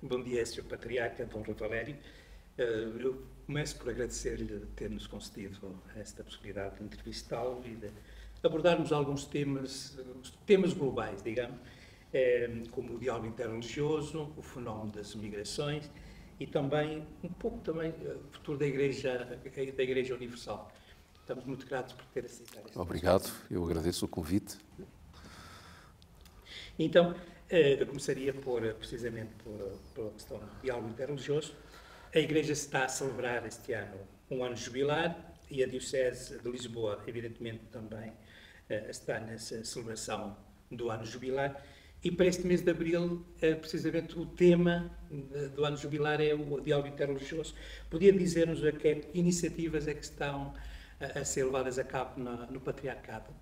Bom dia, Sr. Patriarca Dom Rui Valério. Eu começo por agradecer-lhe ter-nos concedido esta possibilidade de entrevistá-lo e de abordarmos alguns temas globais, digamos, como o diálogo interreligioso, o fenómeno das migrações e também, um pouco também, o futuro da Igreja Universal. Estamos muito gratos por ter aceitado esta Obrigado, eu agradeço o convite. Então, eu começaria precisamente pela questão do diálogo interreligioso. A Igreja está a celebrar este ano um ano jubilar e a Diocese de Lisboa, evidentemente, também está nessa celebração do ano jubilar. E para este mês de abril, precisamente o tema do ano jubilar é o diálogo interreligioso. Podia dizer-nos a que iniciativas é que estão a ser levadas a cabo no Patriarcado?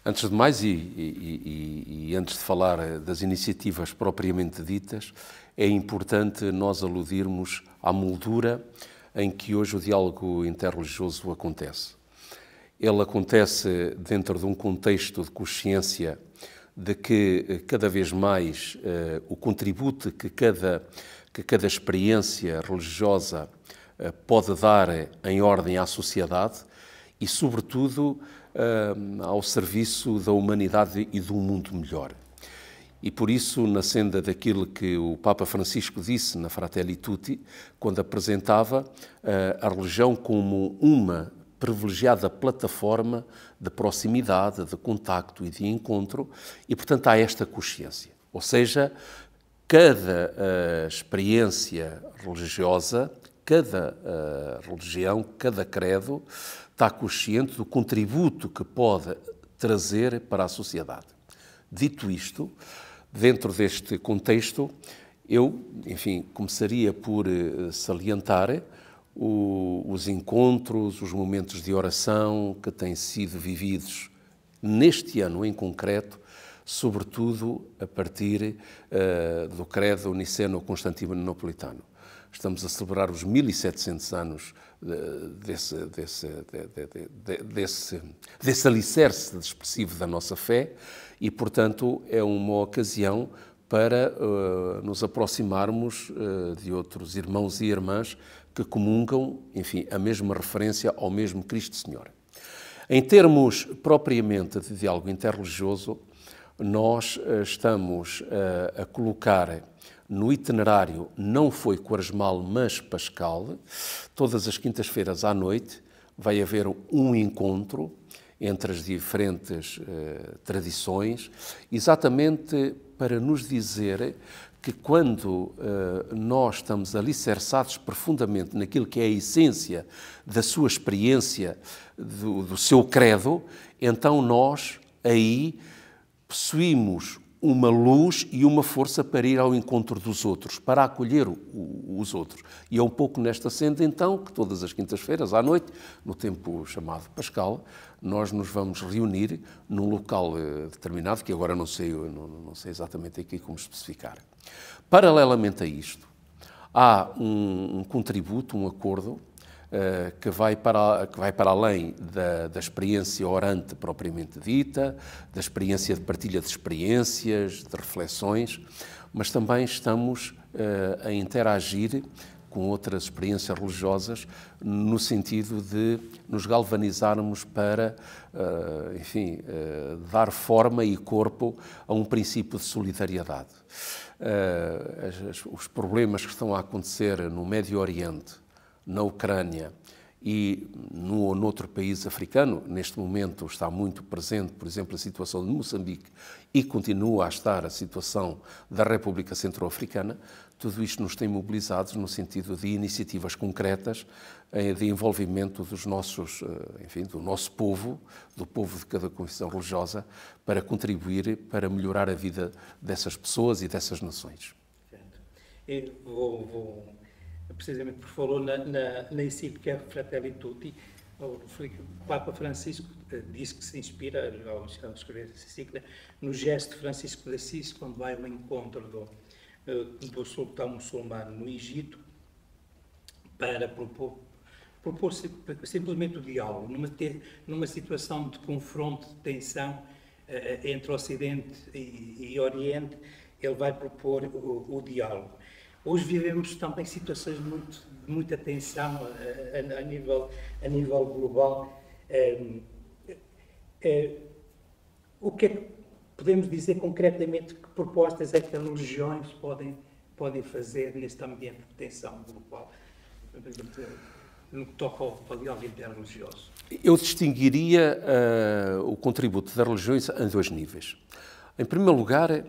Antes de mais, e antes de falar das iniciativas propriamente ditas, é importante nós aludirmos à moldura em que hoje o diálogo interreligioso acontece. Ele acontece dentro de um contexto de consciência de que cada vez mais o contributo que cada experiência religiosa pode dar em ordem à sociedade e, sobretudo, ao serviço da humanidade e de um mundo melhor. E por isso, na senda daquilo que o Papa Francisco disse na Fratelli Tutti, quando apresentava a religião como uma privilegiada plataforma de proximidade, de contacto e de encontro, e portanto há esta consciência. Ou seja, cada experiência religiosa, cada religião, cada credo, está consciente do contributo que pode trazer para a sociedade. Dito isto, dentro deste contexto, eu, enfim, começaria por salientar os encontros, os momentos de oração que têm sido vividos neste ano em concreto, sobretudo a partir do credo niceno-constantinopolitano. Estamos a celebrar os 1700 anos desse alicerce expressivo da nossa fé e, portanto, é uma ocasião para nos aproximarmos de outros irmãos e irmãs que comungam, enfim, a mesma referência ao mesmo Cristo Senhor. Em termos propriamente de diálogo interreligioso, nós estamos a colocar no itinerário, não foi quaresmal, mas pascal, todas as quintas-feiras à noite vai haver um encontro entre as diferentes tradições, exatamente para nos dizer que quando nós estamos alicerçados profundamente naquilo que é a essência da sua experiência, do seu credo, então nós aí possuímos uma luz e uma força para ir ao encontro dos outros, para acolher os outros. E é um pouco nesta senda, então, que todas as quintas-feiras à noite, no tempo chamado Pascal, nós nos vamos reunir num local determinado, que agora não sei exatamente aqui como especificar. Paralelamente a isto, há um contributo, um acordo, que vai para além da experiência orante propriamente dita, da experiência de partilha de experiências, de reflexões, mas também estamos a interagir com outras experiências religiosas no sentido de nos galvanizarmos para, enfim, dar forma e corpo a um princípio de solidariedade. Os problemas que estão a acontecer no Médio Oriente, na Ucrânia e noutro país africano, neste momento está muito presente, por exemplo, a situação de Moçambique e continua a estar a situação da República Centro-Africana, tudo isto nos tem mobilizados no sentido de iniciativas concretas de envolvimento dos nossos, enfim, do nosso povo, do povo de cada confissão religiosa, para contribuir para melhorar a vida dessas pessoas e dessas nações. Precisamente porque falou na encíclica Fratelli Tutti, o Papa Francisco disse que se inspira, ao escrever essa encíclica, no gesto de Francisco de Assis, quando vai ao encontro do sultão muçulmano no Egito, para propor simplesmente o diálogo, numa situação de confronto, de tensão entre Ocidente e Oriente, ele vai propor o diálogo. Hoje vivemos também situações de muita tensão a nível global. O que é que podemos dizer concretamente, que propostas é que as religiões podem fazer neste ambiente de tensão global, no que toca ao diálogo interreligioso? Eu distinguiria o contributo das religiões em dois níveis. Em primeiro lugar,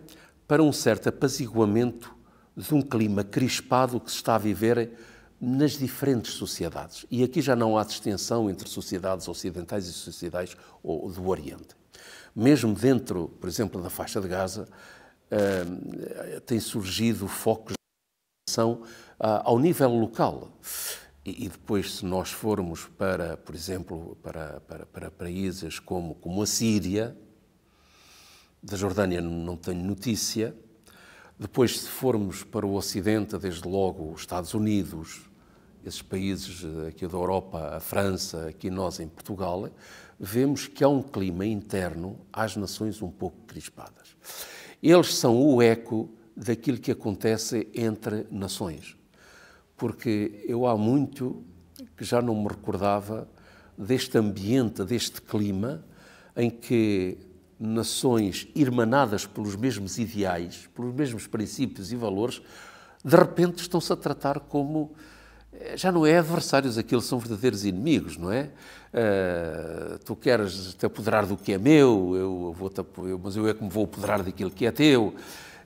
para um certo apaziguamento de um clima crispado que se está a viver nas diferentes sociedades. E aqui já não há distinção entre sociedades ocidentais e sociedades do Oriente. Mesmo dentro, por exemplo, da faixa de Gaza, têm surgido focos de ação ao nível local. E depois, se nós formos para, por exemplo, para países como a Síria, da Jordânia não tenho notícia. Depois, se formos para o Ocidente, desde logo os Estados Unidos, esses países aqui da Europa, a França, aqui nós em Portugal, vemos que há um clima interno às nações um pouco crispadas. Eles são o eco daquilo que acontece entre nações. Porque eu há muito que já não me recordava deste ambiente, deste clima, em que nações irmanadas pelos mesmos ideais, pelos mesmos princípios e valores, de repente estão-se a tratar como... Já não é adversários, aqueles são verdadeiros inimigos, não é? Tu queres te apoderar do que é meu, mas eu é que me vou apoderar daquilo que é teu.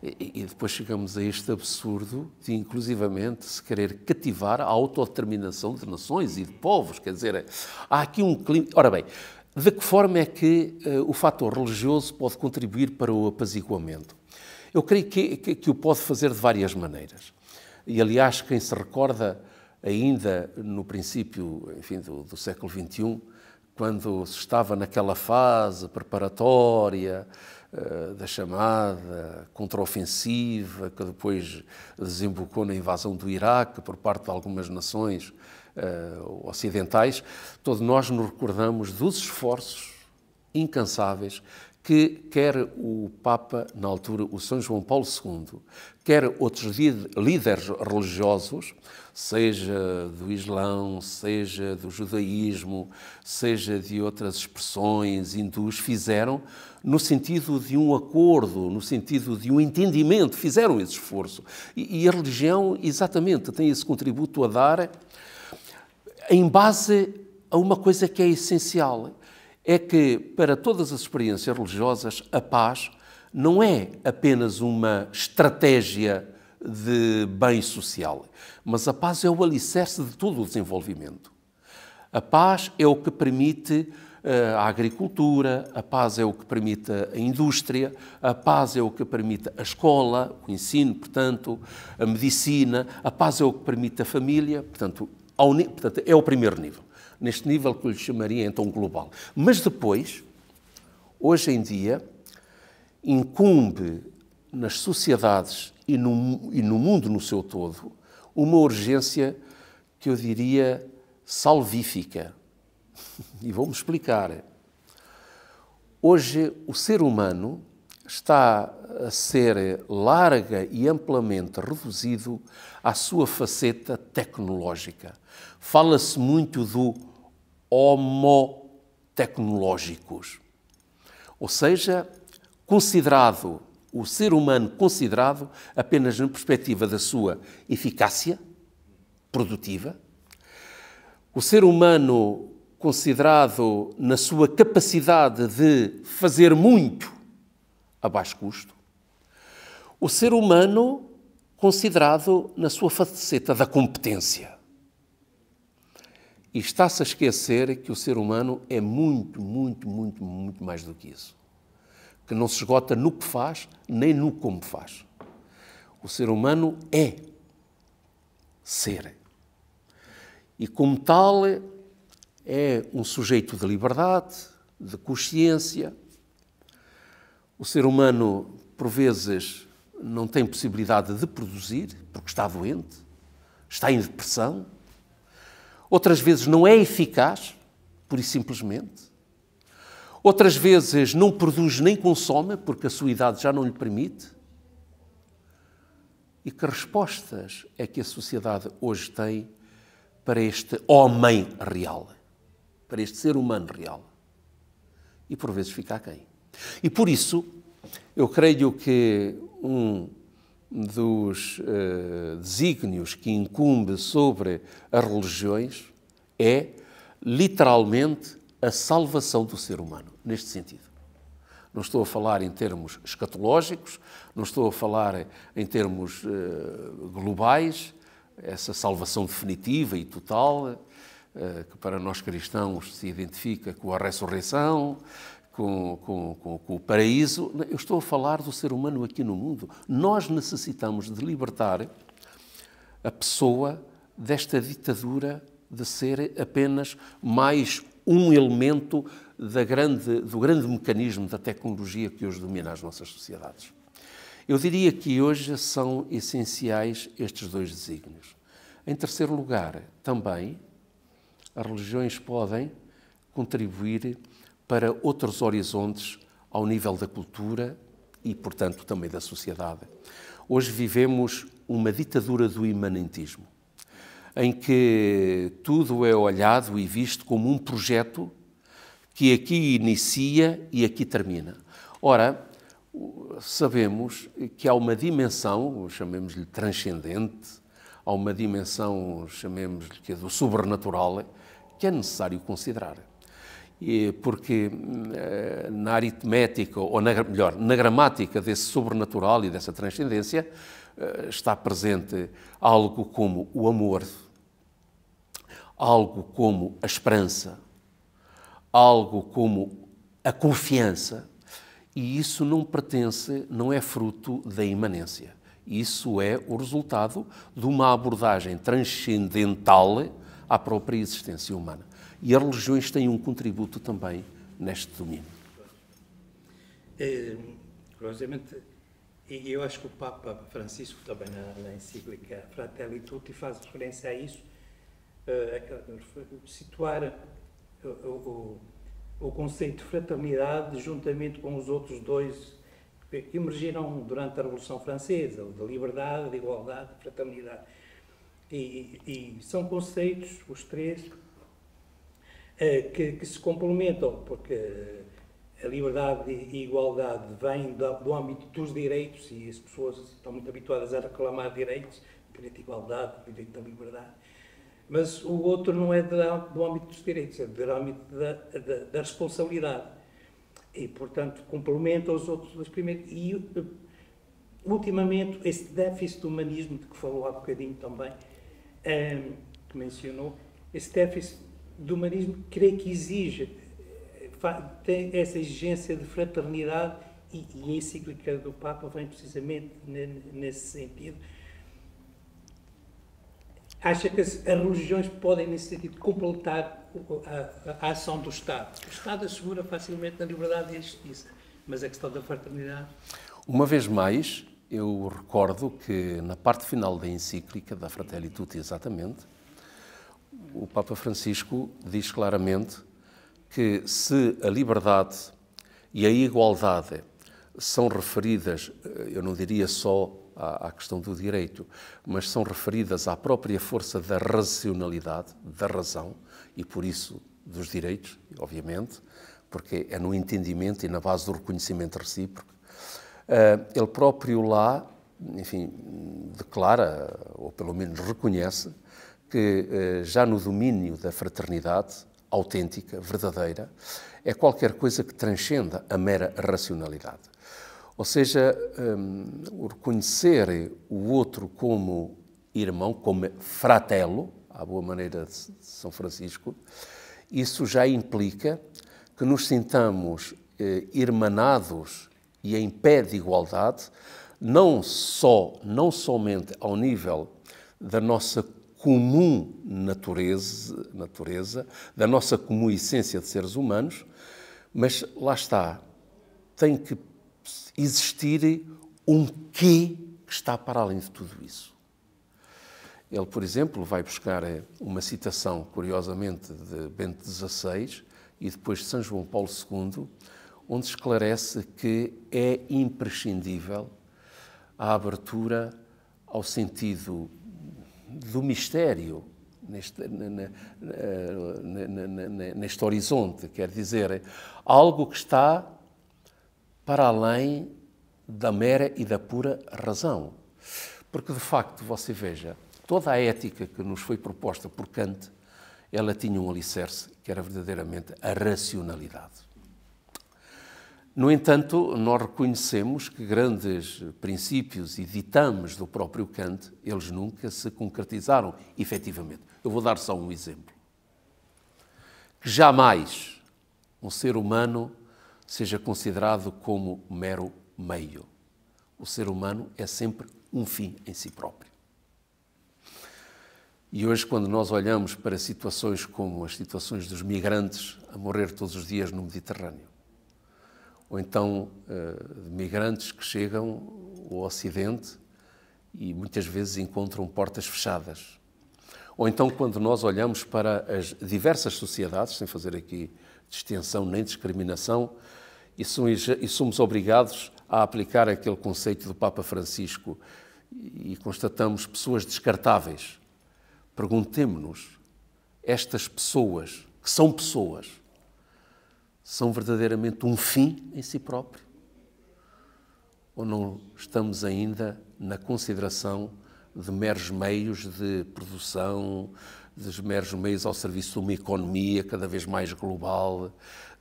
E depois chegamos a este absurdo de, inclusivamente, se querer cativar a autodeterminação de nações e de povos. Quer dizer, há aqui um clima... Ora bem, de que forma é que o fator religioso pode contribuir para o apaziguamento? Eu creio que o pode fazer de várias maneiras. E, aliás, quem se recorda ainda no princípio, enfim, do século XXI, quando se estava naquela fase preparatória da chamada contraofensiva, que depois desembocou na invasão do Iraque por parte de algumas nações ocidentais, todos nós nos recordamos dos esforços incansáveis que quer o Papa, na altura, o São João Paulo II, quer outros líderes religiosos, seja do Islão, seja do judaísmo, seja de outras expressões hindus, fizeram no sentido de um acordo, no sentido de um entendimento, fizeram esse esforço. E a religião, exatamente, tem esse contributo a dar em base a uma coisa que é essencial. É que, para todas as experiências religiosas, a paz não é apenas uma estratégia de bem social, mas a paz é o alicerce de todo o desenvolvimento. A paz é o que permite a agricultura, a paz é o que permite a indústria, a paz é o que permite a escola, o ensino, portanto, a medicina, a paz é o que permite a família, portanto é o primeiro nível. Neste nível que eu lhe chamaria, então, global. Mas depois, hoje em dia, incumbe nas sociedades e no mundo no seu todo uma urgência que eu diria salvífica. E vou-me explicar. Hoje, o ser humano está a ser larga e amplamente reduzido à sua faceta tecnológica. Fala-se muito do homo tecnológicos, ou seja, considerado, o ser humano considerado apenas na perspectiva da sua eficácia produtiva, o ser humano considerado na sua capacidade de fazer muito a baixo custo, o ser humano considerado na sua faceta da competência. E está-se a esquecer que o ser humano é muito, muito, muito, muito mais do que isso. Que não se esgota no que faz, nem no como faz. O ser humano é ser. E como tal, é um sujeito de liberdade, de consciência. O ser humano, por vezes, não tem possibilidade de produzir, porque está doente, está em depressão. Outras vezes não é eficaz, pura e simplesmente. Outras vezes não produz nem consome, porque a sua idade já não lhe permite. e que respostas é que a sociedade hoje tem para este homem real, para este ser humano real. E por vezes fica aquém. E por isso, eu creio que um dos desígnios que incumbe sobre as religiões é, literalmente, a salvação do ser humano, neste sentido. Não estou a falar em termos escatológicos, não estou a falar em termos globais, essa salvação definitiva e total, que para nós cristãos se identifica com a ressurreição, com o paraíso. Eu estou a falar do ser humano aqui no mundo. Nós necessitamos de libertar a pessoa desta ditadura de ser apenas mais um elemento do grande mecanismo da tecnologia que hoje domina as nossas sociedades. Eu diria que hoje são essenciais estes dois desígnios. Em terceiro lugar, também, as religiões podem contribuir para outros horizontes ao nível da cultura e, portanto, também da sociedade. Hoje vivemos uma ditadura do imanentismo, em que tudo é olhado e visto como um projeto que aqui inicia e aqui termina. Ora, sabemos que há uma dimensão, chamemos-lhe transcendente, há uma dimensão, chamemos-lhe que é do sobrenatural, que é necessário considerar. Porque na aritmética, ou melhor, na gramática desse sobrenatural e dessa transcendência, está presente algo como o amor, algo como a esperança, algo como a confiança, e isso não pertence, não é fruto da imanência. Isso é o resultado de uma abordagem transcendental à própria existência humana. E as religiões têm um contributo também neste domínio. Curiosamente, e eu acho que o Papa Francisco, também na encíclica Fratelli Tutti, faz referência a isso, situar o conceito de fraternidade juntamente com os outros dois que emergiram durante a Revolução Francesa, o de liberdade, de igualdade, de fraternidade. E são conceitos, os três, que se complementam, porque a liberdade e a igualdade vêm do âmbito dos direitos, e as pessoas estão muito habituadas a reclamar direitos, direito de igualdade, direito da liberdade, mas o outro não é do âmbito dos direitos, é do âmbito da responsabilidade. E, portanto, complementa os outros dois primeiros. E, ultimamente, esse déficit do humanismo, de que falou há bocadinho também, que mencionou, esse déficit do humanismo, creio que exige, tem essa exigência de fraternidade, e a encíclica do Papa vem precisamente nesse sentido. Acha que as religiões podem, nesse sentido, completar a ação do Estado? O Estado assegura facilmente a liberdade e a justiça, mas a questão da fraternidade... Uma vez mais, eu recordo que na parte final da encíclica, da Fratelli Tutti exatamente, o Papa Francisco diz claramente que se a liberdade e a igualdade são referidas, eu não diria só à questão do direito, mas são referidas à própria força da racionalidade, da razão, e por isso dos direitos, obviamente, porque é no entendimento e na base do reconhecimento recíproco. Ele próprio lá, enfim, declara, ou pelo menos reconhece, que já no domínio da fraternidade autêntica, verdadeira, é qualquer coisa que transcenda a mera racionalidade. Ou seja, o reconhecer o outro como irmão, como fratello, à boa maneira de São Francisco, isso já implica que nos sintamos irmanados e em pé de igualdade, não somente ao nível da nossa comum natureza, da nossa comum essência de seres humanos, mas lá está, tem que existir um quê que está para além de tudo isso. Ele, por exemplo, vai buscar uma citação, curiosamente, de Bento XVI e depois de São João Paulo II, onde esclarece que é imprescindível a abertura ao sentido do mistério neste horizonte, quer dizer, algo que está para além da mera e da pura razão. Porque, de facto, você veja, toda a ética que nos foi proposta por Kant, ela tinha um alicerce, que era verdadeiramente a racionalidade. No entanto, nós reconhecemos que grandes princípios e ditames do próprio Kant, eles nunca se concretizaram efetivamente. Eu vou dar só um exemplo. Que jamais um ser humano seja considerado como mero meio. O ser humano é sempre um fim em si próprio. E hoje, quando nós olhamos para situações como as situações dos migrantes a morrer todos os dias no Mediterrâneo, ou então de migrantes que chegam ao Ocidente e muitas vezes encontram portas fechadas. Ou então quando nós olhamos para as diversas sociedades, sem fazer aqui distinção nem discriminação, e somos obrigados a aplicar aquele conceito do Papa Francisco e constatamos pessoas descartáveis. Perguntemo-nos, estas pessoas, que são pessoas, são verdadeiramente um fim em si próprio? Ou não estamos ainda na consideração de meros meios de produção, de meros meios ao serviço de uma economia cada vez mais global,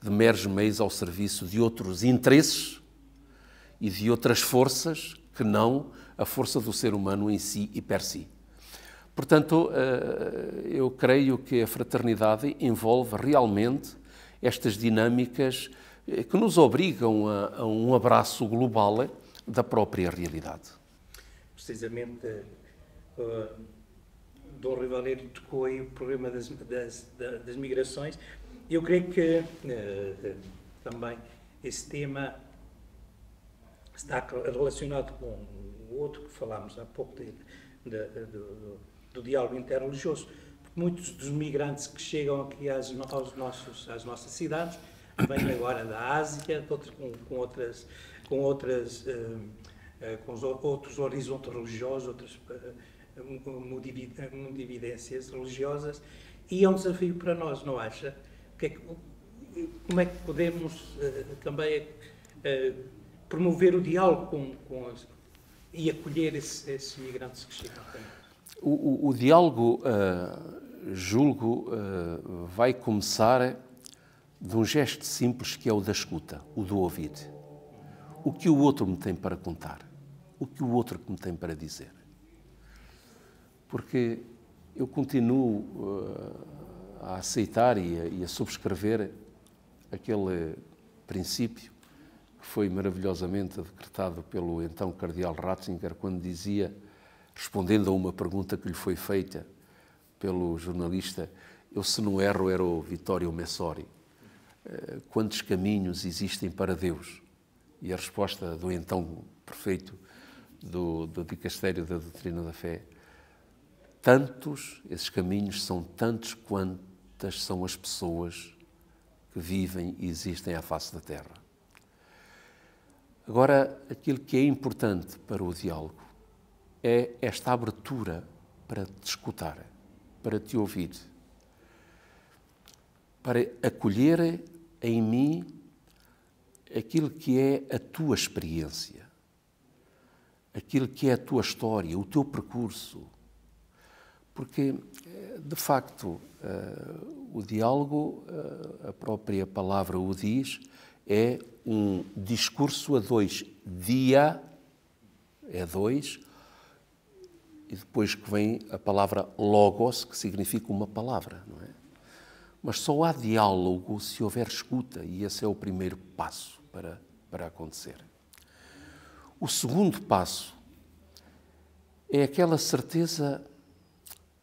de meros meios ao serviço de outros interesses e de outras forças que não a força do ser humano em si e per si? Portanto, eu creio que a fraternidade envolve realmente estas dinâmicas que nos obrigam a um abraço global da própria realidade. Precisamente, Dom Rui Valério tocou aí o problema das migrações. Eu creio que também esse tema está relacionado com o outro que falámos há pouco do diálogo interreligioso. Porque muitos dos migrantes que chegam aqui às nossas cidades vêm agora da Ásia, com outros horizontes religiosos, outras mundividências religiosas, e é um desafio para nós, não acha? Como é que podemos também promover o diálogo e acolher esses migrantes que chegam aqui? O diálogo, julgo, vai começar de um gesto simples que é o da escuta, o do ouvir. O que o outro me tem para contar, o que o outro me tem para dizer. Porque eu continuo a aceitar e a subscrever aquele princípio que foi maravilhosamente decretado pelo então cardeal Ratzinger, quando dizia, respondendo a uma pergunta que lhe foi feita pelo jornalista, eu, se não erro, era o Vittorio Messori, quantos caminhos existem para Deus? E a resposta do então prefeito do Dicastério da Doutrina da Fé, esses caminhos são tantos quantas são as pessoas que vivem e existem à face da Terra. Agora, aquilo que é importante para o diálogo é esta abertura para te escutar, para te ouvir, para acolher em mim aquilo que é a tua experiência, aquilo que é a tua história, o teu percurso. Porque, de facto, o diálogo, a própria palavra o diz, é um discurso a dois. Dia é dois, e depois que vem a palavra logos, que significa uma palavra, não é? Mas só há diálogo se houver escuta, e esse é o primeiro passo para acontecer. O segundo passo é aquela certeza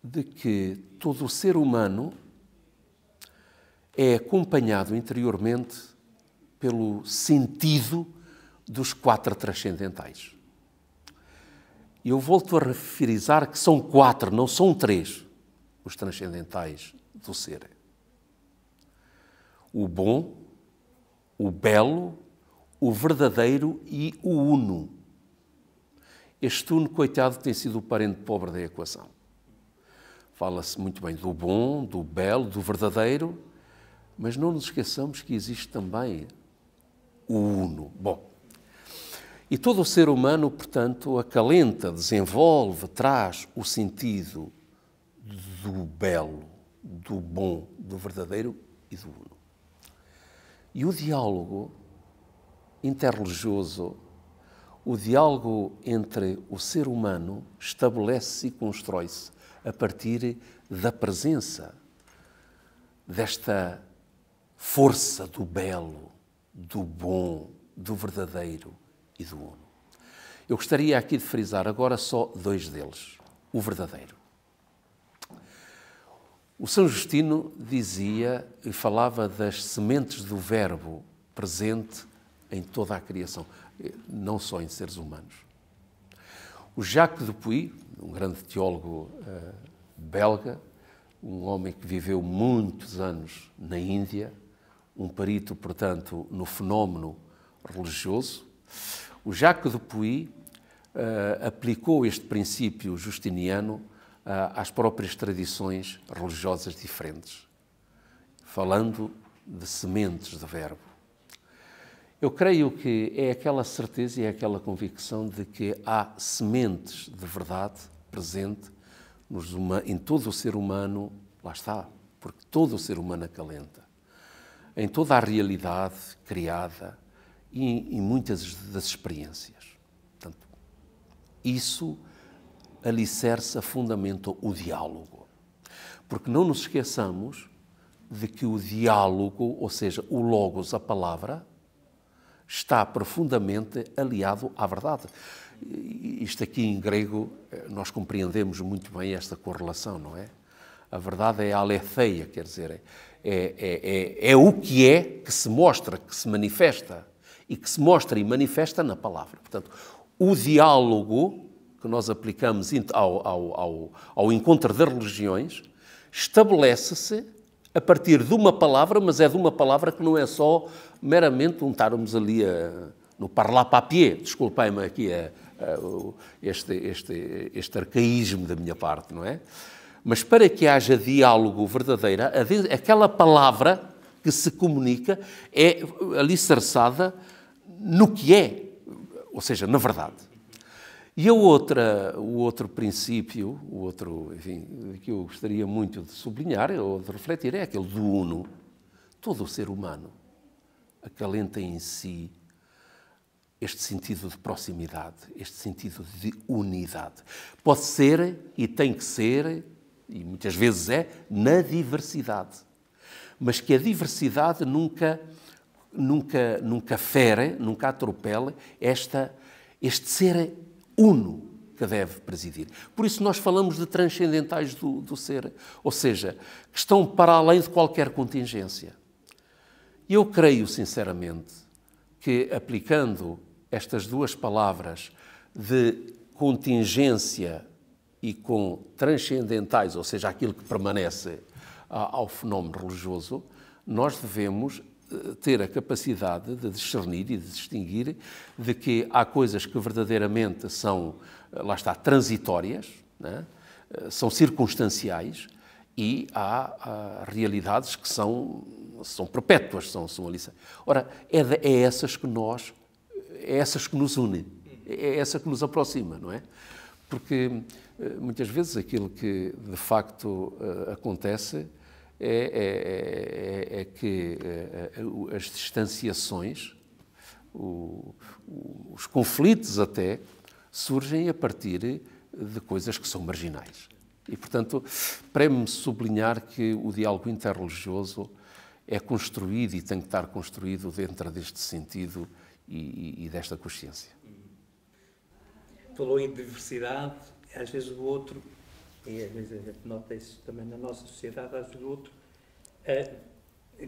de que todo o ser humano é acompanhado interiormente pelo sentido dos 4 transcendentais. Eu volto a referizar que são 4, não são 3, os transcendentais do ser. O bom, o belo, o verdadeiro e o uno. Este uno, coitado, tem sido o parente pobre da equação. Fala-se muito bem do bom, do belo, do verdadeiro, mas não nos esqueçamos que existe também o uno. Bom, e todo o ser humano, portanto, acalenta, desenvolve, traz o sentido do belo, do bom, do verdadeiro e do uno. E o diálogo interreligioso, o diálogo entre o ser humano estabelece-se e constrói-se a partir da presença desta força do belo, do bom, do verdadeiro e do uno. Eu gostaria aqui de frisar agora só dois deles. O verdadeiro. O São Justino dizia e falava das sementes do verbo presente em toda a criação, não só em seres humanos. O Jacques Dupuy, um grande teólogo belga, um homem que viveu muitos anos na Índia, um perito, portanto, no fenómeno religioso, o Jacques Dupuy aplicou este princípio justiniano às próprias tradições religiosas diferentes, falando de sementes de verbo. Eu creio que é aquela certeza e é aquela convicção de que há sementes de verdade presente em todo o ser humano, lá está, porque todo o ser humano acalenta, em toda a realidade criada e em muitas das experiências. Portanto, isso alicerça, fundamenta o diálogo. Porque não nos esqueçamos de que o diálogo, ou seja, o logos, a palavra, está profundamente aliado à verdade. Isto aqui em grego, nós compreendemos muito bem esta correlação, não é? A verdade é a aletheia, quer dizer, é o que se mostra, que se manifesta, e que se mostra e manifesta na palavra. Portanto, o diálogo que nós aplicamos ao encontro das religiões estabelece-se a partir de uma palavra, mas é de uma palavra que não é só meramente estarmos ali no parlar papier, desculpem-me aqui este arcaísmo da minha parte, não é? Mas para que haja diálogo verdadeiro, aquela palavra que se comunica é alicerçada no que é, ou seja, na verdade. E o outro princípio, enfim, que eu gostaria muito de sublinhar ou de refletir é aquele do uno. Todo o ser humano acalenta em si este sentido de proximidade, este sentido de unidade. Pode ser e tem que ser, e muitas vezes é, na diversidade. Mas que a diversidade nunca fere, nunca atropela este ser uno que deve presidir. Por isso nós falamos de transcendentais do ser, ou seja, que estão para além de qualquer contingência. E eu creio, sinceramente, que aplicando estas duas palavras de contingência e com transcendentais, ou seja, aquilo que permanece ao fenómeno religioso, nós devemos ter a capacidade de discernir e de distinguir de que há coisas que verdadeiramente são, lá está, transitórias, né? São circunstanciais, e há realidades que são perpétuas, são ali. Ora, é essas que nos unem, é essa que nos aproxima, não é? Porque muitas vezes aquilo que de facto acontece é que as distanciações, os conflitos até, surgem a partir de coisas que são marginais. E, portanto, preme-me sublinhar que o diálogo interreligioso é construído e tem que estar construído dentro deste sentido e desta consciência. Falou em diversidade, às vezes o outro, e às vezes a gente nota isso também na nossa sociedade, às vezes o outro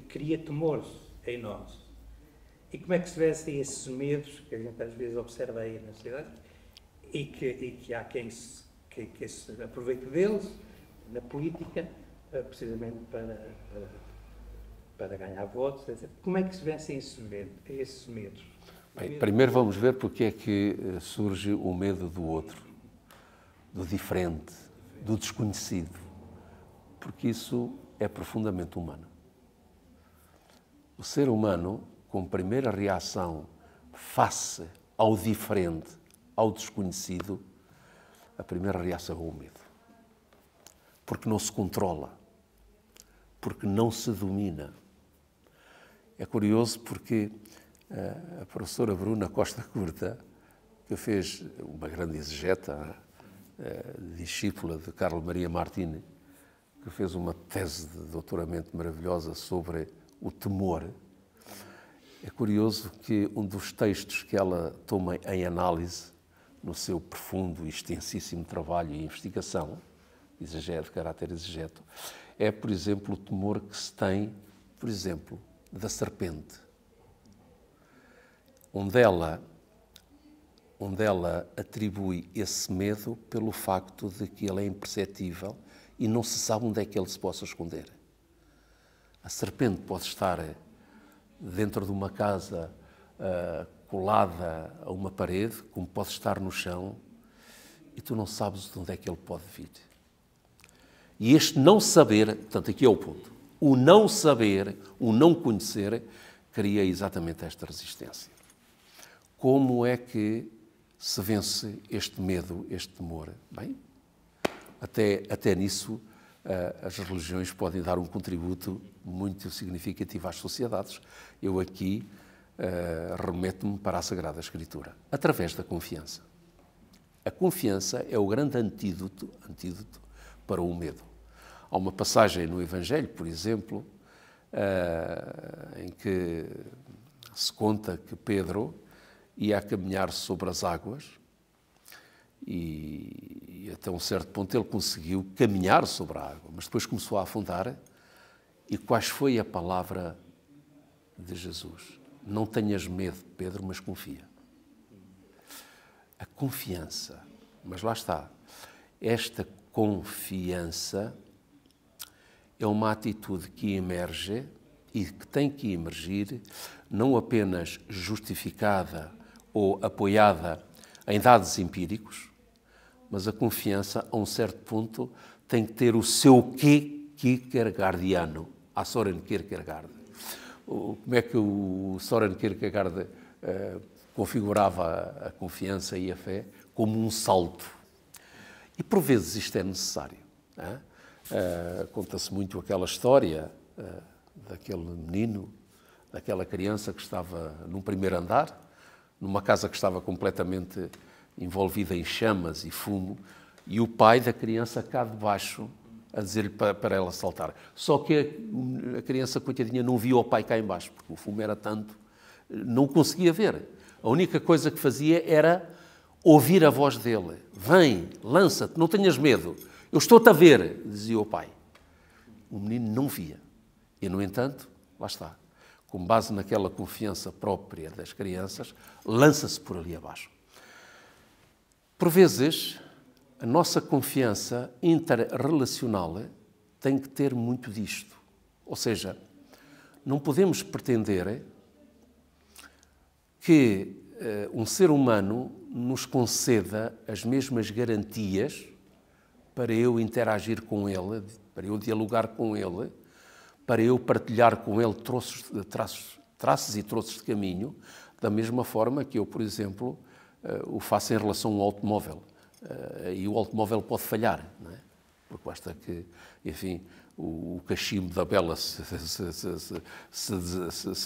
cria temores em nós. E como é que se vestem esses medos que a gente às vezes observa aí na sociedade e que há quem se aproveite deles na política, precisamente para ganhar votos? Como é que se vencem esses medos? Bem, primeiro vamos ver porque é que surge o medo do outro, do diferente, do desconhecido, porque isso é profundamente humano. O ser humano, como primeira reação face ao diferente, ao desconhecido, a primeira reação é o medo. Porque não se controla, porque não se domina. É curioso porque a professora Bruna Costa Curta, que fez uma grande exegeta, discípula de Carlo Maria Martini, que fez uma tese de doutoramento maravilhosa sobre o temor. É curioso que um dos textos que ela toma em análise, no seu profundo e extensíssimo trabalho e investigação, de caráter exegeto, é, por exemplo, o temor que se tem, por exemplo, da serpente, onde ela atribui esse medo pelo facto de que ele é imperceptível e não se sabe onde é que ele se possa esconder. A serpente pode estar dentro de uma casa colada a uma parede, como pode estar no chão, e tu não sabes de onde é que ele pode vir. E este não saber, portanto, aqui é o ponto, o não saber, o não conhecer, cria exatamente esta resistência. Como é que se vence este medo, este temor? Bem, até nisso as religiões podem dar um contributo muito significativo às sociedades. Eu aqui remeto-me para a Sagrada Escritura, através da confiança. A confiança é o grande antídoto para o medo. Há uma passagem no Evangelho, por exemplo, em que se conta que Pedro ia a caminhar sobre as águas e até um certo ponto ele conseguiu caminhar sobre a água, mas depois começou a afundar. E quais foi a palavra de Jesus? Não tenhas medo, Pedro, mas confia. A confiança, mas lá está, esta confiança é uma atitude que emerge e que tem que emergir não apenas justificada ou apoiada em dados empíricos, mas a confiança, a um certo ponto, tem que ter o seu quê kierkegaardiano, a Søren Kierkegaard. Como é que o Søren Kierkegaard configurava a confiança e a fé? Como um salto. E por vezes isto é necessário. Conta-se muito aquela história daquele menino, daquela criança que estava num primeiro andar, numa casa que estava completamente envolvida em chamas e fumo, e o pai da criança cá de baixo a dizer-lhe para ela saltar. Só que a criança, coitadinha, não via o pai cá em baixo, porque o fumo era tanto, não conseguia ver. A única coisa que fazia era ouvir a voz dele. Vem, lança-te, não tenhas medo. Eu estou-te a ver, dizia o pai. O menino não via. E, no entanto, lá está, com base naquela confiança própria das crianças, lança-se por ali abaixo. Por vezes, a nossa confiança interrelacional tem que ter muito disto. Ou seja, não podemos pretender que um ser humano nos conceda as mesmas garantias para eu interagir com ele, para eu dialogar com ele, para eu partilhar com ele traços e troços de caminho, da mesma forma que eu, por exemplo, o faço em relação a um automóvel. E o automóvel pode falhar, não é? Porque basta que, enfim, o cachimbo da bela se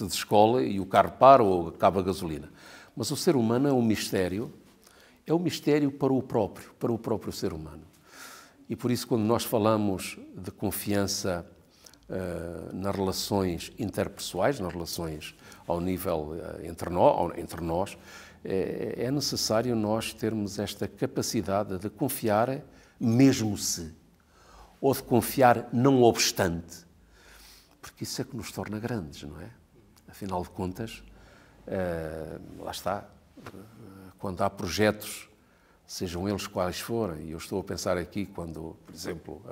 descola e o carro para ou acaba a gasolina. Mas o ser humano é um mistério para o próprio ser humano. E por isso, quando nós falamos de confiança nas relações interpessoais, nas relações ao nível entre nós, é necessário nós termos esta capacidade de confiar mesmo se, ou de confiar não obstante, porque isso é que nos torna grandes, não é? Afinal de contas, lá está, quando há projetos, sejam eles quais forem, e eu estou a pensar aqui quando, por exemplo,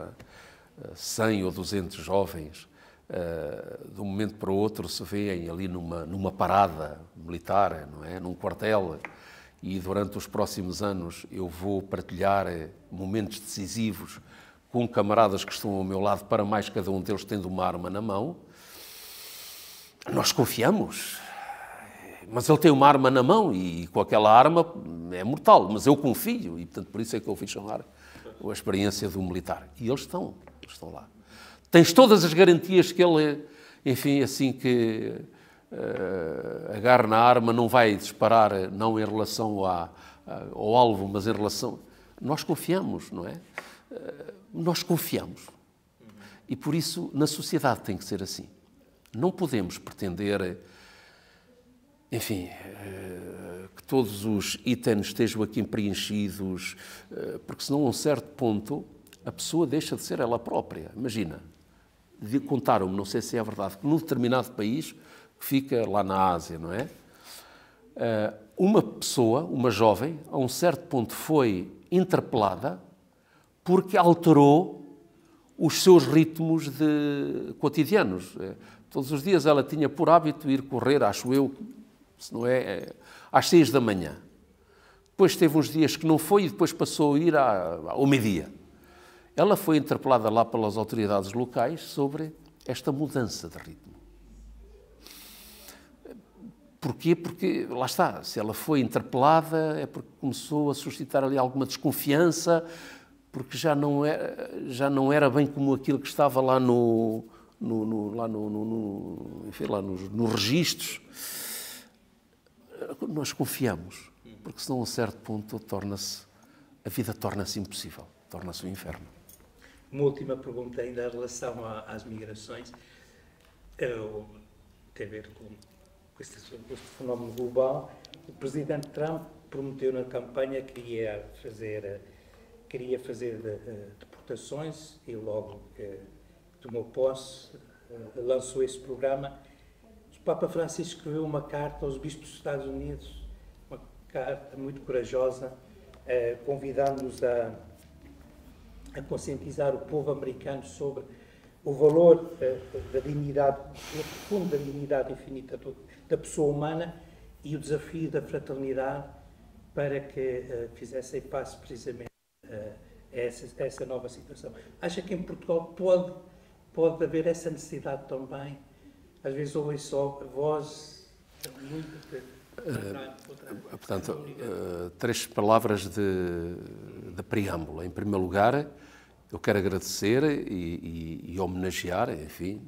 100 ou 200 jovens de um momento para o outro se vêem ali numa parada militar, não é? Num quartel, e durante os próximos anos eu vou partilhar momentos decisivos com camaradas que estão ao meu lado, para mais cada um deles tendo uma arma na mão. Nós confiamos, mas ele tem uma arma na mão e com aquela arma é mortal, mas eu confio, e portanto por isso é que eu fiz chamar a experiência do militar. E eles estão lá. Tens todas as garantias que ele, enfim, assim que agarre na arma, não vai disparar, não em relação ao alvo, mas em relação... Nós confiamos, não é? Nós confiamos. E por isso, na sociedade tem que ser assim. Não podemos pretender, enfim, que todos os itens estejam aqui preenchidos, porque senão a um certo ponto a pessoa deixa de ser ela própria. Imagina, contaram-me, não sei se é verdade, que num determinado país, que fica lá na Ásia, não é? Uma pessoa, uma jovem, a um certo ponto foi interpelada porque alterou os seus ritmos cotidianos. Todos os dias ela tinha por hábito ir correr, acho eu, se não é, às 6 da manhã. Depois teve uns dias que não foi e depois passou a ir ao meio-dia. Ela foi interpelada lá pelas autoridades locais sobre esta mudança de ritmo. Porquê? Porque, lá está, se ela foi interpelada é porque começou a suscitar ali alguma desconfiança, porque já não era bem como aquilo que estava lá nos registros. Nós confiamos, porque senão a um certo ponto a vida torna-se impossível, torna-se um inferno. Uma última pergunta ainda em relação às migrações. Tem a ver com este fenómeno global. O Presidente Trump prometeu na campanha que queria fazer deportações e logo que tomou posse, lançou esse programa. O Papa Francisco escreveu uma carta aos bispos dos Estados Unidos, uma carta muito corajosa, convidando-os a conscientizar o povo americano sobre o valor da dignidade, o profundo da dignidade infinita da pessoa humana e o desafio da fraternidade para que fizessem face precisamente a essa nova situação. Acha que em Portugal pode haver essa necessidade também? Às vezes ouvem só vozes muito... Portanto, 3 palavras de preâmbulo. Em primeiro lugar, eu quero agradecer e homenagear, enfim,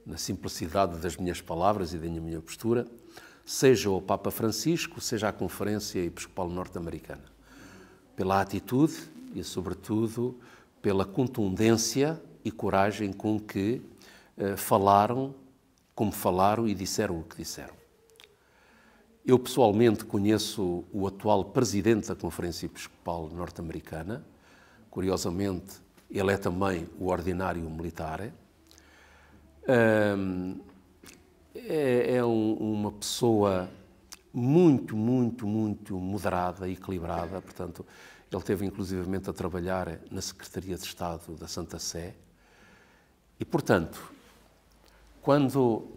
na simplicidade das minhas palavras e da minha postura, seja o Papa Francisco, seja a Conferência Episcopal Norte-Americana, pela atitude e, sobretudo, pela contundência e coragem com que falaram, como falaram e disseram o que disseram. Eu, pessoalmente, conheço o atual presidente da Conferência Episcopal Norte-Americana. Curiosamente, ele é também o ordinário militar. É uma pessoa muito, muito, muito moderada e equilibrada. Portanto, ele teve inclusivamente a trabalhar na Secretaria de Estado da Santa Sé. E, portanto, quando,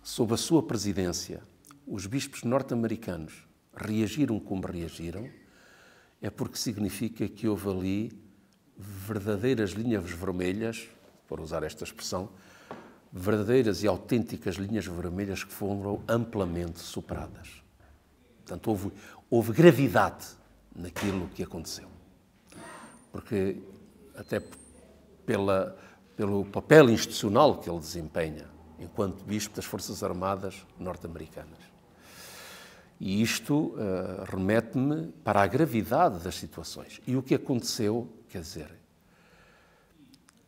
sob a sua presidência, os bispos norte-americanos reagiram como reagiram, é porque significa que houve ali verdadeiras linhas vermelhas, por usar esta expressão, verdadeiras e autênticas linhas vermelhas que foram amplamente superadas. Portanto, houve gravidade naquilo que aconteceu. Porque, até pelo papel institucional que ele desempenha enquanto bispo das Forças Armadas norte-americanas. E isto remete-me para a gravidade das situações. E o que aconteceu, quer dizer,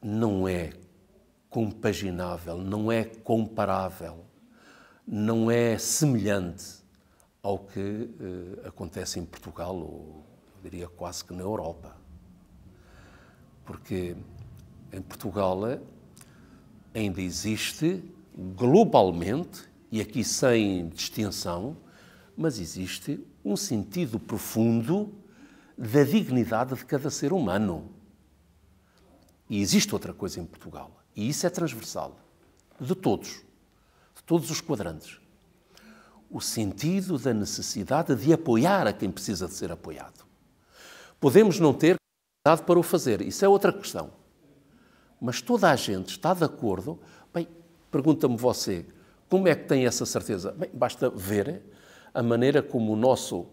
não é compaginável, não é comparável, não é semelhante ao que acontece em Portugal, ou eu diria quase que na Europa. Porque em Portugal ainda existe globalmente, e aqui sem distinção, mas existe um sentido profundo da dignidade de cada ser humano. E existe outra coisa em Portugal. e isso é transversal, de todos os quadrantes, o sentido da necessidade de apoiar a quem precisa de ser apoiado. Podemos não ter capacidade para o fazer, isso é outra questão. Mas toda a gente está de acordo. Bem, pergunta-me você, como é que tem essa certeza? Bem, basta ver a maneira como o nosso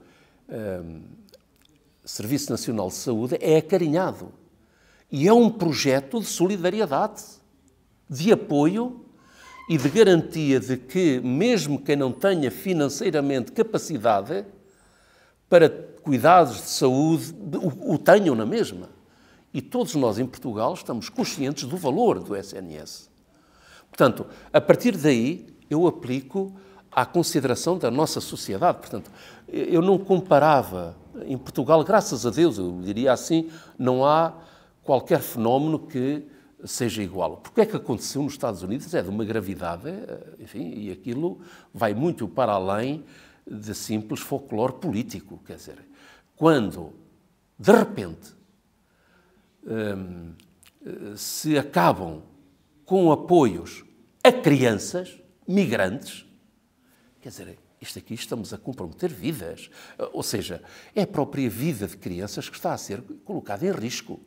Serviço Nacional de Saúde é acarinhado. E é um projeto de solidariedade, de apoio e de garantia de que, mesmo quem não tenha financeiramente capacidade para cuidados de saúde, o tenham na mesma. E todos nós em Portugal estamos conscientes do valor do SNS. Portanto, a partir daí, eu aplico à consideração da nossa sociedade. Portanto, eu não comparava em Portugal, graças a Deus, eu diria assim, não há qualquer fenómeno que seja igual. Porque é que aconteceu nos Estados Unidos é de uma gravidade, enfim, e aquilo vai muito para além de simples folclore político. Quer dizer, quando, de repente, se acabam com apoios a crianças migrantes, quer dizer, isto aqui estamos a comprometer vidas. Ou seja, é a própria vida de crianças que está a ser colocada em risco.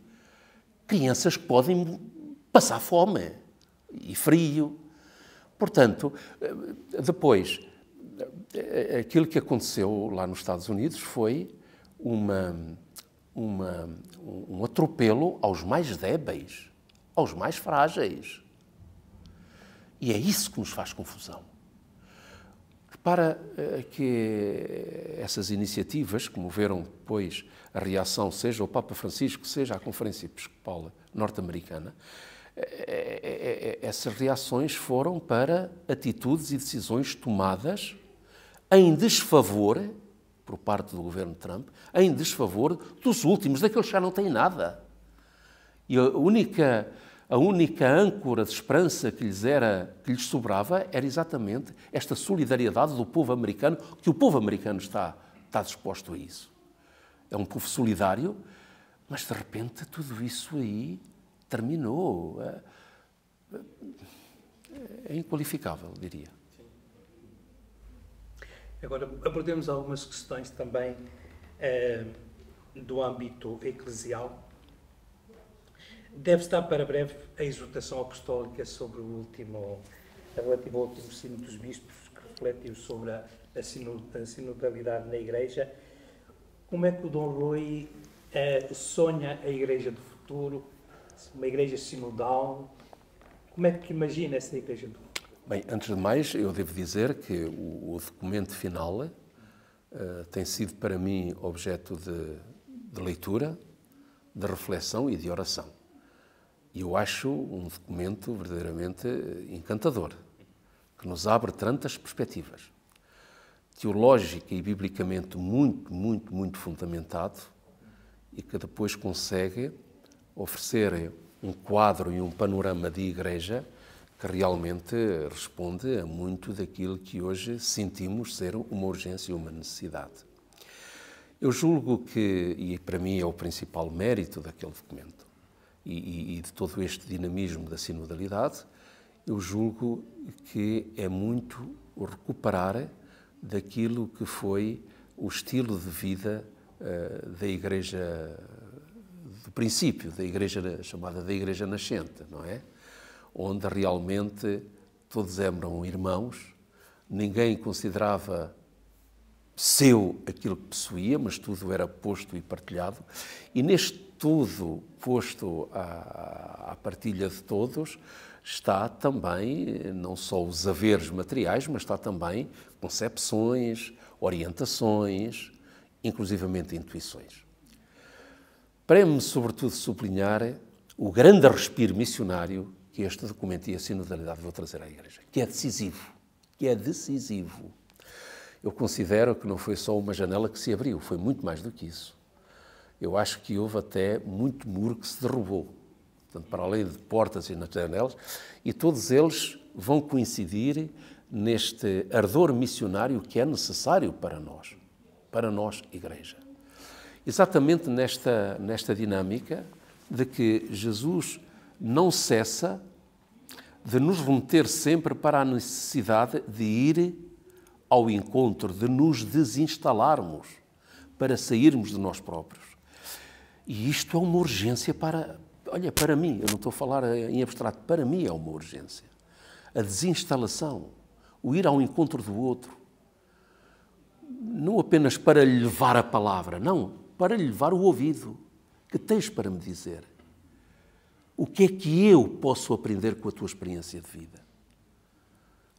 Crianças que podem passar fome e frio. Portanto, depois, aquilo que aconteceu lá nos Estados Unidos foi um atropelo aos mais débeis, aos mais frágeis. E é isso que nos faz confusão. Repara que essas iniciativas, que moveram depois a reação, seja o Papa Francisco, seja a Conferência Episcopal norte-americana, essas reações foram para atitudes e decisões tomadas em desfavor, por parte do governo Trump, em desfavor dos últimos, daqueles que já não têm nada. E a única âncora de esperança que lhes sobrava era exatamente esta solidariedade do povo americano, que o povo americano está disposto a isso. É um povo solidário, mas de repente tudo isso aí terminou. É inqualificável, diria. Agora, abordemos algumas questões também do âmbito eclesial. Deve estar para breve a exortação apostólica sobre relativa ao último sino dos bispos, que refletiu sobre a sinodalidade na Igreja. Como é que o Dom Rui sonha a Igreja do futuro, uma Igreja sinodal? Como é que imagina essa Igreja do futuro? Bem, antes de mais, eu devo dizer que o documento final tem sido para mim objeto de leitura, de reflexão e de oração. E eu acho um documento verdadeiramente encantador, que nos abre tantas perspectivas. Teológica e biblicamente muito fundamentado e que depois consegue oferecer um quadro e um panorama de igreja que realmente responde a muito daquilo que hoje sentimos ser uma urgência e uma necessidade. Eu julgo que, e para mim é o principal mérito daquele documento, e de todo este dinamismo da sinodalidade, eu julgo que é muito o recuperar daquilo que foi o estilo de vida da Igreja do princípio, da Igreja chamada da Igreja Nascente, não é? Onde realmente todos eram irmãos, ninguém considerava seu aquilo que possuía, mas tudo era posto e partilhado, e neste tudo posto à partilha de todos está também não só os haveres materiais, mas está também concepções, orientações, inclusivamente intuições. Preme-me, sobretudo, sublinhar o grande respiro missionário que este documento e a sinodalidade vão trazer à Igreja, que é decisivo, Eu considero que não foi só uma janela que se abriu, foi muito mais do que isso. Eu acho que houve até muito muro que se derrubou, portanto, para além de portas e janelas, e todos eles vão coincidir neste ardor missionário que é necessário para nós, Igreja. Exatamente nesta dinâmica de que Jesus não cessa de nos remeter sempre para a necessidade de ir ao encontro, de nos desinstalarmos, para sairmos de nós próprios. E isto é uma urgência para mim, eu não estou a falar em abstrato, para mim é uma urgência. A desinstalação, o ir ao encontro do outro, não apenas para lhe levar a palavra, não, para lhe levar o ouvido. Que tens para me dizer? O que é que eu posso aprender com a tua experiência de vida?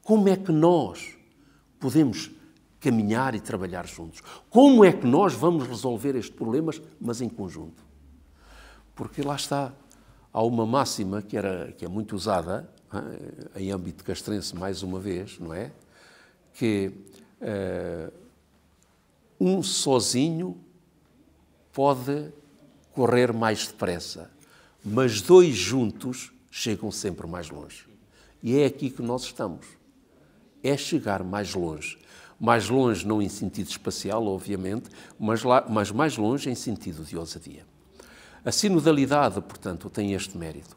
Como é que nós podemos caminhar e trabalhar juntos? Como é que nós vamos resolver estes problemas, mas em conjunto? Porque lá está, há uma máxima que é muito usada, em âmbito castrense, mais uma vez, não é? Que um sozinho pode correr mais depressa, mas dois juntos chegam sempre mais longe. E é aqui que nós estamos. É chegar mais longe. Mais longe não em sentido espacial, obviamente, mas mais longe em sentido de ousadia. A sinodalidade, portanto, tem este mérito.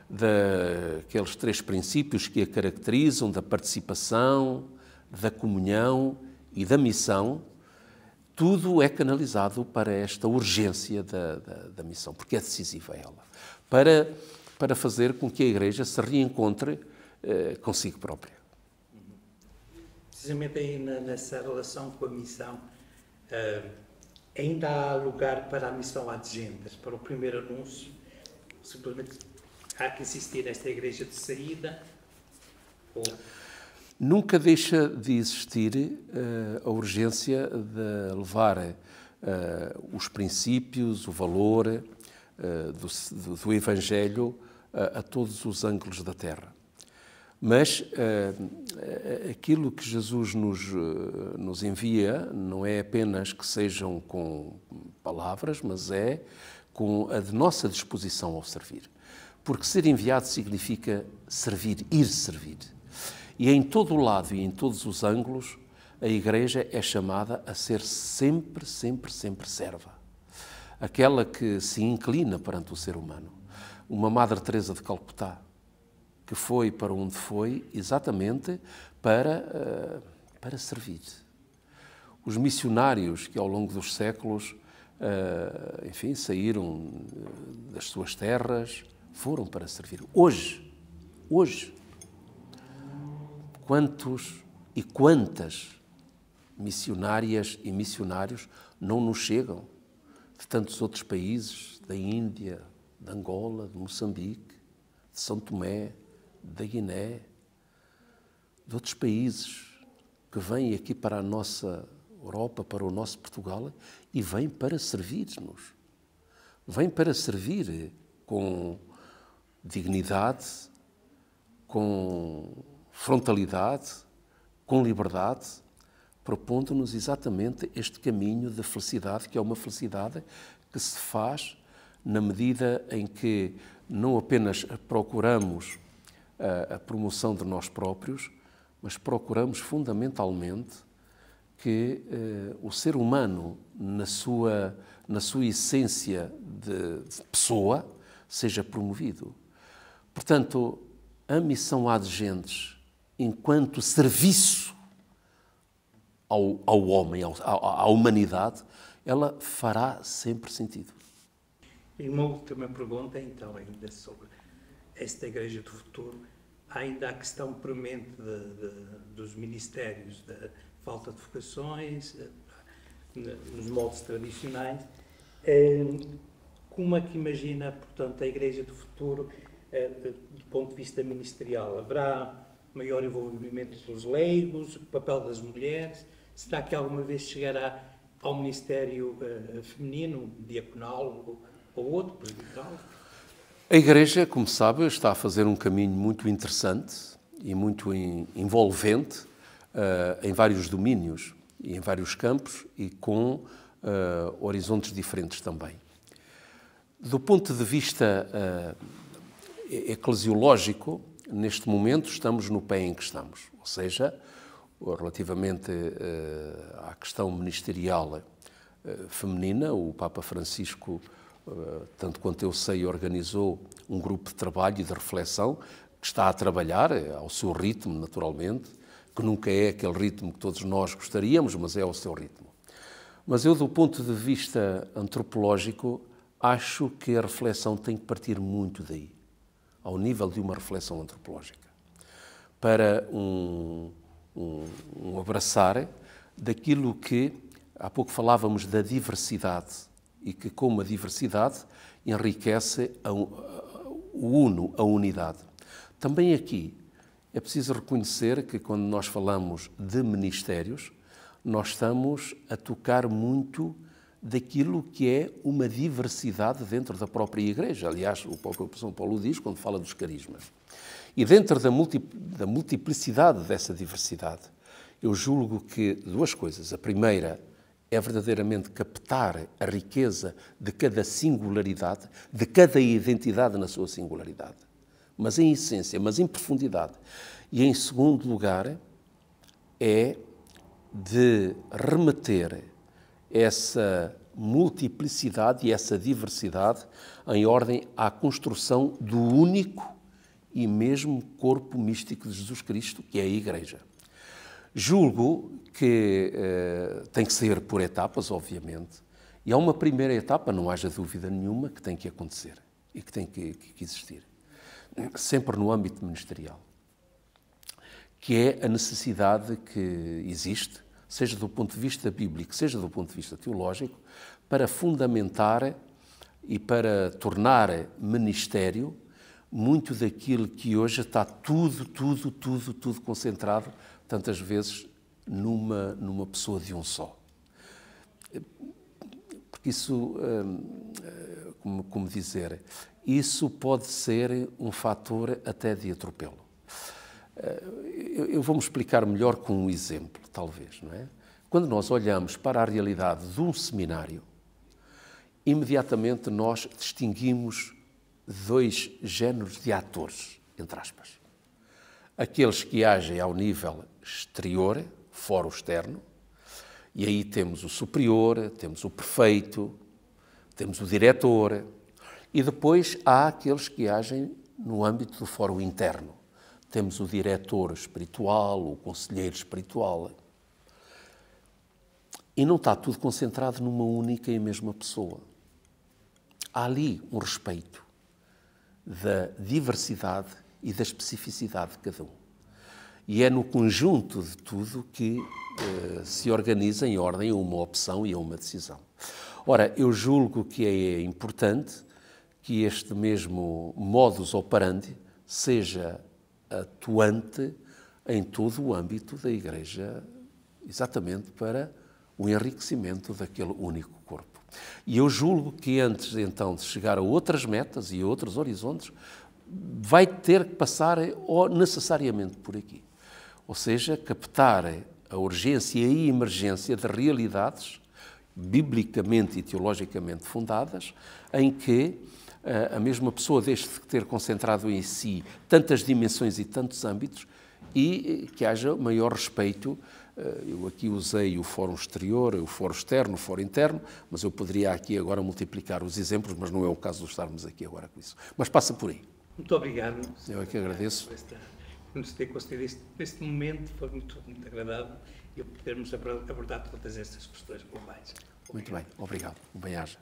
Daqueles 3 princípios que a caracterizam, da participação, da comunhão e da missão, tudo é canalizado para esta urgência da missão, porque é decisiva ela, para fazer com que a Igreja se reencontre consigo própria. Precisamente aí nessa relação com a missão, ainda há lugar para a missão adjuntas, para o primeiro anúncio, simplesmente há que insistir nesta Igreja de saída? Ou... Nunca deixa de existir a urgência de levar os princípios, o valor do Evangelho a todos os ângulos da terra. Mas aquilo que Jesus nos envia não é apenas que sejam com palavras, mas é com a de nossa disposição ao servir. Porque ser enviado significa servir, ir servir. E em todo o lado e em todos os ângulos, a Igreja é chamada a ser sempre, sempre, sempre serva. Aquela que se inclina perante o ser humano. Uma Madre Teresa de Calcutá, que foi para onde foi exatamente para servir. Os missionários que ao longo dos séculos, enfim, saíram das suas terras, foram para servir. Hoje, quantos e quantas missionárias e missionários não nos chegam de tantos outros países, da Índia, de Angola, de Moçambique, de São Tomé, da Guiné, de outros países que vêm aqui para a nossa Europa, para o nosso Portugal, e vêm para servir-nos. Vêm para servir com dignidade, com frontalidade, com liberdade, propondo-nos exatamente este caminho de felicidade, que é uma felicidade que se faz na medida em que não apenas procuramos a promoção de nós próprios, mas procuramos fundamentalmente que o ser humano, na sua essência de pessoa, seja promovido. Portanto, a missão ad gentes, enquanto serviço ao homem, à humanidade, ela fará sempre sentido. E uma última pergunta, então, ainda sobre esta Igreja do Futuro. Há ainda a questão premente dos ministérios, da falta de vocações, nos moldes tradicionais. Como é que imagina, portanto, a Igreja do Futuro, do ponto de vista ministerial? Haverá maior envolvimento dos leigos, o papel das mulheres? Será que alguma vez chegará ao ministério feminino, diaconal ou outro, presbiteral? A Igreja, como sabe, está a fazer um caminho muito interessante e muito envolvente em vários domínios e em vários campos e com horizontes diferentes também. Do ponto de vista eclesiológico, neste momento estamos no pé em que estamos, ou seja, relativamente à questão ministerial feminina, o Papa Francisco, tanto quanto eu sei, organizou um grupo de trabalho e de reflexão que está a trabalhar ao seu ritmo, naturalmente, que nunca é aquele ritmo que todos nós gostaríamos, mas é ao seu ritmo. Mas eu, do ponto de vista antropológico, acho que a reflexão tem que partir muito daí, ao nível de uma reflexão antropológica, para um abraçar daquilo que, há pouco falávamos da diversidade, e que como a diversidade enriquece o uno, a unidade. Também aqui é preciso reconhecer que quando nós falamos de ministérios, nós estamos a tocar muito daquilo que é uma diversidade dentro da própria Igreja. Aliás, o próprio São Paulo diz quando fala dos carismas. E dentro da multiplicidade dessa diversidade, eu julgo que duas coisas. A primeira é verdadeiramente captar a riqueza de cada singularidade, de cada identidade na sua singularidade. Mas em essência, mas em profundidade. E em segundo lugar, é de remeter essa multiplicidade e essa diversidade em ordem à construção do único e mesmo corpo místico de Jesus Cristo, que é a Igreja. Julgo que tem que ser por etapas, obviamente, e há uma primeira etapa, não haja dúvida nenhuma, que tem que acontecer e que tem que existir, sempre no âmbito ministerial, que é a necessidade que existe, seja do ponto de vista bíblico, seja do ponto de vista teológico, para fundamentar e para tornar ministério muito daquilo que hoje está tudo concentrado, tantas vezes, numa pessoa de um só. Porque isso, como dizer, isso pode ser um fator até de atropelo. Eu vou-me explicar melhor com um exemplo, talvez, não é? Quando nós olhamos para a realidade de um seminário, imediatamente nós distinguimos dois géneros de atores, entre aspas. Aqueles que agem ao nível exterior, fora o externo, e aí temos o superior, temos o prefeito, temos o diretor, e depois há aqueles que agem no âmbito do fórum interno. Temos o diretor espiritual, o conselheiro espiritual. E não está tudo concentrado numa única e mesma pessoa. Há ali um respeito da diversidade e da especificidade de cada um. E é no conjunto de tudo que se organiza em ordem a uma opção e a uma decisão. Ora, eu julgo que é importante que este mesmo modus operandi seja atuante em todo o âmbito da Igreja, exatamente para o enriquecimento daquele único corpo. E eu julgo que antes, então, de chegar a outras metas e a outros horizontes, vai ter que passar necessariamente por aqui. Ou seja, captar a urgência e a emergência de realidades biblicamente e teologicamente fundadas, em que a mesma pessoa deixe de ter concentrado em si tantas dimensões e tantos âmbitos e que haja maior respeito. Eu aqui usei o fórum exterior, o fórum externo, o fórum interno, mas eu poderia aqui agora multiplicar os exemplos, mas não é o caso de estarmos aqui agora com isso. Mas passa por aí. Muito obrigado. Eu é que agradeço. Por nos ter concedido este momento, foi muito agradável e podermos abordar todas estas questões globais. Muito bem, obrigado. Um bem-aja.